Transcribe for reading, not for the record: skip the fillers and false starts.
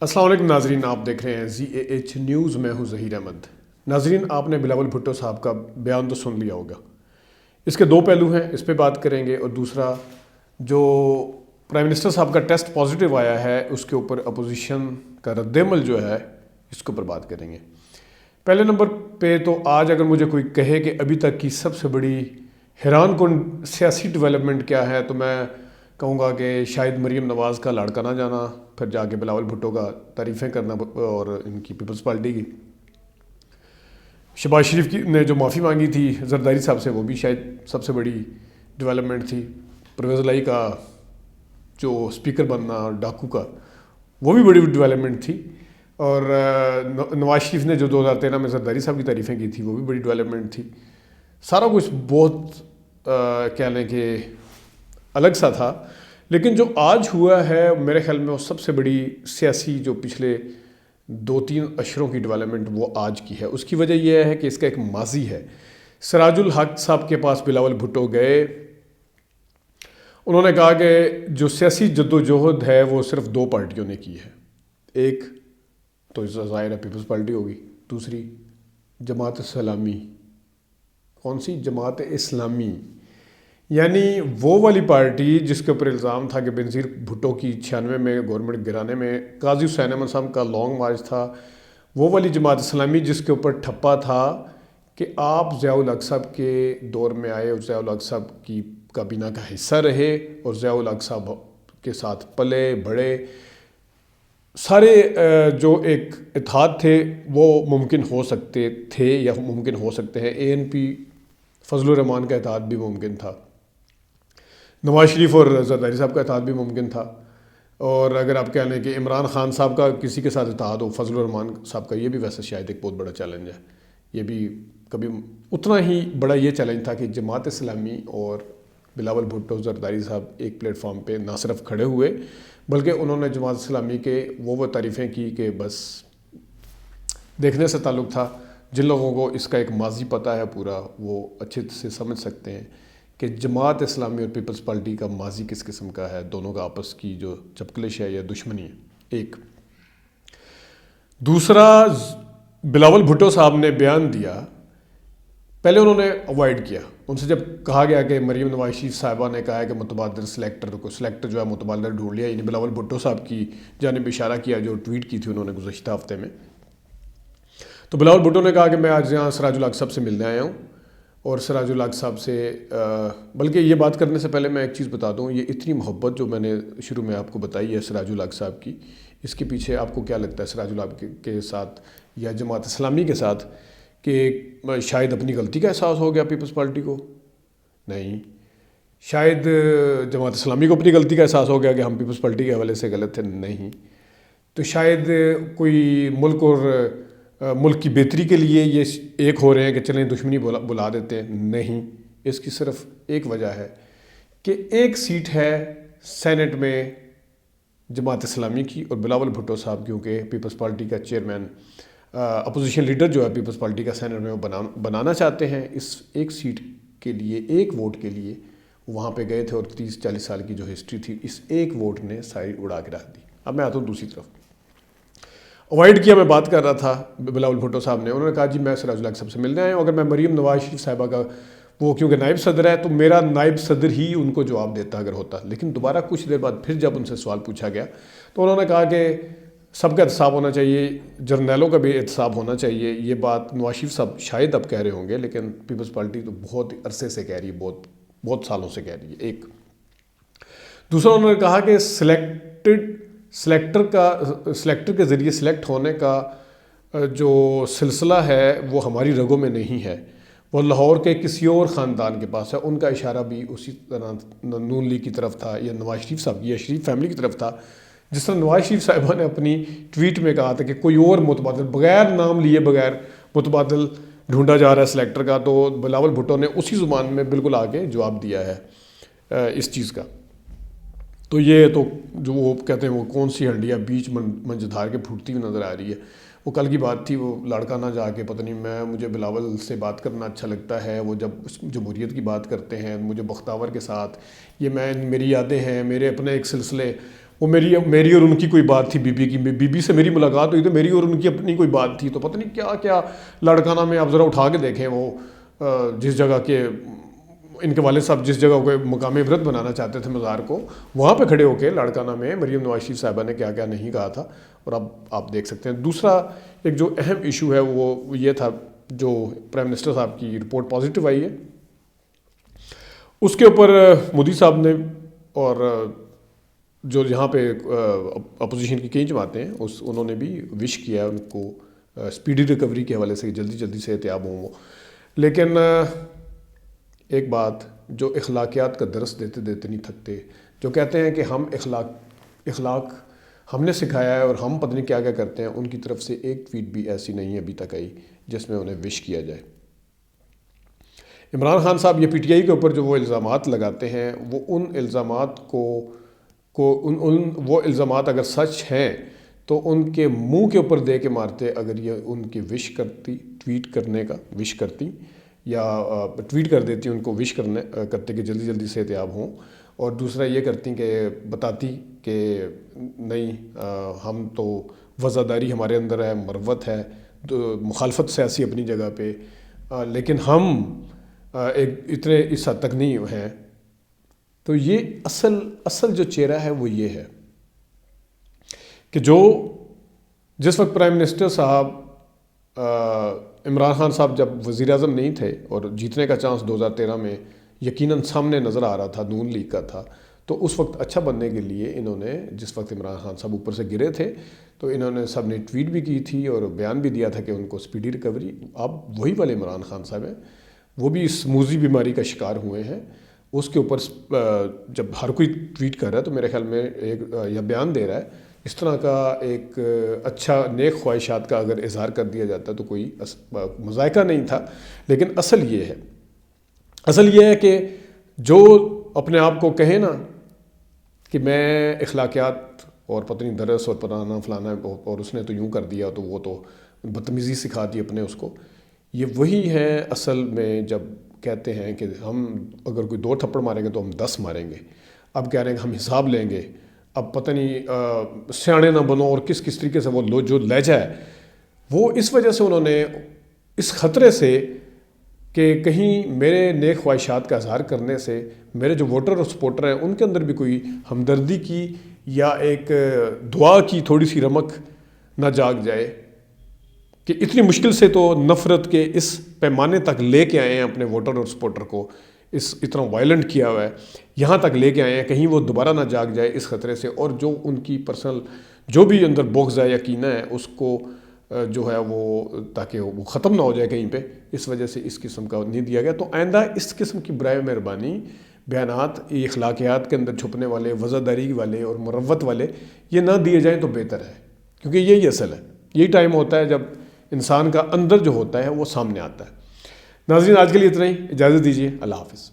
السلام علیکم ناظرین، آپ دیکھ رہے ہیں ZAH نیوز. میں ہوں ظہیر احمد. ناظرین، آپ نے بلاول بھٹو صاحب کا بیان تو سن لیا ہوگا. اس کے دو پہلو ہیں، اس پہ بات کریں گے، اور دوسرا جو پرائم منسٹر صاحب کا ٹیسٹ پازیٹیو آیا ہے اس کے اوپر اپوزیشن کا رد عمل جو ہے اس کے اوپر بات کریں گے. پہلے نمبر پہ تو آج اگر مجھے کوئی کہے کہ ابھی تک کی سب سے بڑی حیران کن سیاسی ڈیولپمنٹ کیا ہے، تو میں کہوں گا کہ شاید مریم نواز کا لاڑکا نہ جانا، پھر جا کے بلاول بھٹو کا تعریفیں کرنا، اور ان کی پیپلز پارٹی کی شہباز شریف کی نے جو معافی مانگی تھی زرداری صاحب سے، وہ بھی شاید سب سے بڑی ڈیولپمنٹ تھی. پرویز الہی کا جو اسپیکر بننا ڈاکو کا، وہ بھی بڑی ڈیولپمنٹ تھی. اور نواز شریف نے جو 2013 میں زرداری صاحب کی تعریفیں کی تھی، وہ بھی بڑی ڈیولپمنٹ تھی. سارا کچھ بہت کہہ لیں کہ الگ سا تھا. لیکن جو آج ہوا ہے میرے خیال میں وہ سب سے بڑی سیاسی جو پچھلے 2-3 اشروں کی ڈیولپمنٹ وہ آج کی ہے. اس کی وجہ یہ ہے کہ اس کا ایک ماضی ہے. سراج الحق صاحب کے پاس بلاول بھٹو گئے، انہوں نے کہا کہ جو سیاسی جدوجہد ہے وہ صرف 2 پارٹیوں نے کی ہے. ایک تو ظاہر ہے پیپلز پارٹی ہوگی، دوسری جماعت اسلامی. کون سی؟ جماعت اسلامی. یعنی وہ والی پارٹی جس کے اوپر الزام تھا کہ بنظیر بھٹو کی 96 میں گورنمنٹ گرانے میں قاضی حسین احمد صاحب کا لانگ مارچ تھا. وہ والی جماعت اسلامی جس کے اوپر ٹھپا تھا کہ آپ ضیاء الحق صاحب کے دور میں آئے اور ضیاء الحق صاحب کی کابینہ کا حصہ رہے اور ضیاء الحق صاحب کے ساتھ پلے بڑھے. سارے جو ایک اتحاد تھے وہ ممکن ہو سکتے تھے یا ممکن ہو سکتے ہیں. ANP فضل الرحمان کا اتحاد بھی ممکن تھا، نواز شریف اور زرداری صاحب کا اتحاد بھی ممکن تھا، اور اگر آپ کہہ لیں کہ عمران خان صاحب کا کسی کے ساتھ اتحاد ہو فضل الرحمان صاحب کا، یہ بھی ویسے شاید ایک بہت بڑا چیلنج ہے. یہ بھی کبھی اتنا ہی بڑا یہ چیلنج تھا کہ جماعت اسلامی اور بلاول بھٹو زرداری صاحب ایک پلیٹ فارم پہ نہ صرف کھڑے ہوئے بلکہ انہوں نے جماعت اسلامی کے وہ تعریفیں کی کہ بس دیکھنے سے تعلق تھا. جن لوگوں کو اس کا ایک ماضی پتہ ہے پورا، وہ اچھے سے سمجھ سکتے ہیں کہ جماعت اسلامی اور پیپلز پارٹی کا ماضی کس قسم کا ہے. دونوں کا آپس کی جو چپکلش ہے یا دشمنی ہے. ایک دوسرا، بلاول بھٹو صاحب نے بیان دیا، پہلے انہوں نے اوائڈ کیا. ان سے جب کہا گیا کہ مریم نواز شریف صاحبہ نے کہا ہے کہ متبادل سلیکٹر جو ہے متبادل ڈھونڈ لیا، یعنی بلاول بھٹو صاحب کی جانب اشارہ کیا جو ٹویٹ کی تھی انہوں نے گزشتہ ہفتے میں. تو بلاول بھٹو نے کہا کہ میں آج یہاں سراج الحق صاحب سے ملنے آیا ہوں، اور سراج الحق صاحب سے بلکہ یہ بات کرنے سے پہلے میں ایک چیز بتا دوں، یہ اتنی محبت جو میں نے شروع میں آپ کو بتائی ہے سراج الحق صاحب کی، اس کے پیچھے آپ کو کیا لگتا ہے سراج الحق کے ساتھ یا جماعت اسلامی کے ساتھ کہ شاید اپنی غلطی کا احساس ہو گیا پیپلز پارٹی کو؟ نہیں. شاید جماعت اسلامی کو اپنی غلطی کا احساس ہو گیا کہ ہم پیپلز پارٹی کے حوالے سے غلط تھے؟ نہیں. تو شاید کوئی ملک کی بہتری کے لیے یہ ایک ہو رہے ہیں کہ چلیں دشمنی بلا دیتے ہیں؟ نہیں. اس کی صرف ایک وجہ ہے کہ ایک سیٹ ہے سینٹ میں جماعت اسلامی کی، اور بلاول بھٹو صاحب کیونکہ پیپلز پارٹی کا چیئرمین، اپوزیشن لیڈر جو ہے پیپلز پارٹی کا سینٹ میں وہ بنانا چاہتے ہیں، اس ایک سیٹ کے لیے، ایک ووٹ کے لیے وہاں پہ گئے تھے، اور 30-40 سال کی جو ہسٹری تھی اس ایک ووٹ نے ساری اڑا کے رکھ دی. اب میں آتا ہوں دوسری طرف. اوائڈ کیا، میں بات کر رہا تھا بلاول بھٹو صاحب نے، انہوں نے کہا جی میں سراج الحق صاحب سے ملنے آیا ہوں. اگر میں مریم نواز شریف صاحبہ کا وہ کیونکہ نائب صدر ہے تو میرا نائب صدر ہی ان کو جواب دیتا اگر ہوتا. لیکن دوبارہ کچھ دیر بعد پھر جب ان سے سوال پوچھا گیا تو انہوں نے کہا کہ سب کا احتساب ہونا چاہیے، جرنیلوں کا بھی احتساب ہونا چاہیے. یہ بات نواز شریف صاحب شاید اب کہہ رہے ہوں گے، لیکن پیپلز پارٹی تو بہت عرصے سے کہہ رہی ہے، بہت سالوں سے کہہ رہی ہے. ایک دوسرا، انہوں نے کہا کہ سلیکٹر کے ذریعے سلیکٹ ہونے کا جو سلسلہ ہے وہ ہماری رگوں میں نہیں ہے، وہ لاہور کے کسی اور خاندان کے پاس ہے. ان کا اشارہ بھی اسی طرح نون لیگ کی طرف تھا یا نواز شریف صاحب کی یا شریف فیملی کی طرف تھا. جس طرح نواز شریف صاحبہ نے اپنی ٹویٹ میں کہا تھا کہ کوئی اور متبادل بغیر نام لیے بغیر متبادل ڈھونڈا جا رہا ہے سلیکٹر کا، تو بلاول بھٹو نے اسی زبان میں بالکل آگے جواب دیا ہے اس چیز کا. تو یہ تو جو وہ کہتے ہیں وہ کون سی ہنڈیا بیچ منجدھار کے پھوٹتی ہوئی نظر آ رہی ہے. وہ کل کی بات تھی، وہ لڑکا نہ جا کے پتہ نہیں، مجھے بلاول سے بات کرنا اچھا لگتا ہے، وہ جب جمہوریت کی بات کرتے ہیں مجھے بختاور کے ساتھ، یہ میری یادیں ہیں، میرے اپنے ایک سلسلے. وہ میری اور ان کی کوئی بات تھی، بی بی سے میری ملاقات ہوئی تو میری اور ان کی اپنی کوئی بات تھی، تو پتہ نہیں کیا کیا لڑکانہ میں آپ ذرا اٹھا کے دیکھیں، وہ جس جگہ کے ان کے والد صاحب جس جگہ کو مقام عبرت بنانا چاہتے تھے مزار کو، وہاں پہ کھڑے ہو کے لاڑکانہ میں مریم نواز شریف صاحبہ نے کیا کیا نہیں کہا تھا، اور اب آپ دیکھ سکتے ہیں۔ دوسرا ایک جو اہم ایشو ہے وہ یہ تھا، جو پرائم منسٹر صاحب کی رپورٹ پازیٹیو آئی ہے، اس کے اوپر مودی صاحب نے اور جو یہاں پہ اپوزیشن کی کئی جماعتیں ہیں انہوں نے بھی وش کیا ہے ان کو اسپیڈی ریکوری کے حوالے سے جلدی سے احتیاط ہوں وہ۔ لیکن ایک بات، جو اخلاقیات کا درس دیتے دیتے نہیں تھکتے، جو کہتے ہیں کہ ہم اخلاق ہم نے سکھایا ہے اور ہم پتہ نہیں کیا کیا کرتے ہیں، ان کی طرف سے ایک ٹویٹ بھی ایسی نہیں ہے ابھی تک آئی جس میں انہیں وش کیا جائے۔ عمران خان صاحب یہ پی ٹی آئی کے اوپر جو وہ الزامات لگاتے ہیں، وہ ان الزامات وہ الزامات اگر سچ ہیں تو ان کے منہ کے اوپر دے کے مارتے اگر یہ ان کی وش کرتی، ٹویٹ کرنے کا وش کرتی، یا ٹویٹ کر دیتی ان کو وش کرتے کہ جلدی سے احتیاط ہوں، اور دوسرا یہ کرتی کہ بتاتی کہ نہیں ہم تو وزاداری ہمارے اندر ہے، مروت ہے، تو مخالفت سیاسی اپنی جگہ پہ، لیکن ہم اتنے اس حد تک نہیں ہیں۔ تو یہ اصل جو چہرہ ہے وہ یہ ہے کہ جس وقت پرائم منسٹر صاحب عمران خان صاحب جب وزیر اعظم نہیں تھے اور جیتنے کا چانس 2013 میں یقیناً سامنے نظر آ رہا تھا، نون لیگ کا تھا، تو اس وقت اچھا بننے کے لیے انہوں نے، جس وقت عمران خان صاحب اوپر سے گرے تھے تو انہوں نے سب نے ٹویٹ بھی کی تھی اور بیان بھی دیا تھا کہ ان کو اسپیڈی ریکوری۔ اب وہی والے عمران خان صاحب ہیں، وہ بھی اس موذی بیماری کا شکار ہوئے ہیں، اس کے اوپر جب ہر کوئی ٹویٹ کر رہا ہے تو میرے خیال میں ایک یا بیان دے رہا ہے، اس طرح کا ایک اچھا نیک خواہشات کا اگر اظہار کر دیا جاتا تو کوئی مذائقہ نہیں تھا۔ لیکن اصل یہ ہے کہ جو اپنے آپ کو کہے نا کہ میں اخلاقیات اور پتہ نہیں درس اور پرانا فلانا اور اس نے تو یوں کر دیا تو وہ تو بدتمیزی سکھا دی اپنے اس کو، یہ وہی ہے اصل میں جب کہتے ہیں کہ ہم اگر کوئی 2 تھپڑ ماریں گے تو ہم 10 ماریں گے، اب کہہ رہے ہیں کہ ہم حساب لیں گے، اب پتہ نہیں سیانے نہ بنو، اور کس طریقے سے وہ جو لہجہ ہے وہ اس وجہ سے انہوں نے اس خطرے سے کہ کہیں میرے نیک خواہشات کا اظہار کرنے سے میرے جو ووٹر اور سپورٹر ہیں ان کے اندر بھی کوئی ہمدردی کی یا ایک دعا کی تھوڑی سی رمق نہ جاگ جائے، کہ اتنی مشکل سے تو نفرت کے اس پیمانے تک لے کے آئے ہیں اپنے ووٹر اور سپورٹر کو، اتنا وائلنٹ کیا ہوا ہے، یہاں تک لے کے آئے ہیں، کہیں وہ دوبارہ نہ جاگ جائے اس خطرے سے، اور جو ان کی پرسنل جو بھی اندر بغض ہے یا کینہ ہے اس کو جو ہے وہ تاکہ وہ ختم نہ ہو جائے کہیں پہ، اس وجہ سے اس قسم کا نہیں دیا گیا۔ تو آئندہ اس قسم کی برائے مہربانی بیانات اخلاقیات کے اندر چھپنے والے، وزاداری والے اور مروت والے یہ نہ دیے جائیں تو بہتر ہے، کیونکہ یہی اصل ہے، یہی ٹائم ہوتا ہے جب انسان کا اندر جو ہوتا ہے وہ سامنے آتا ہے۔ ناظرین آج کے لیے اتنا ہی، اجازت دیجیے، اللہ حافظ۔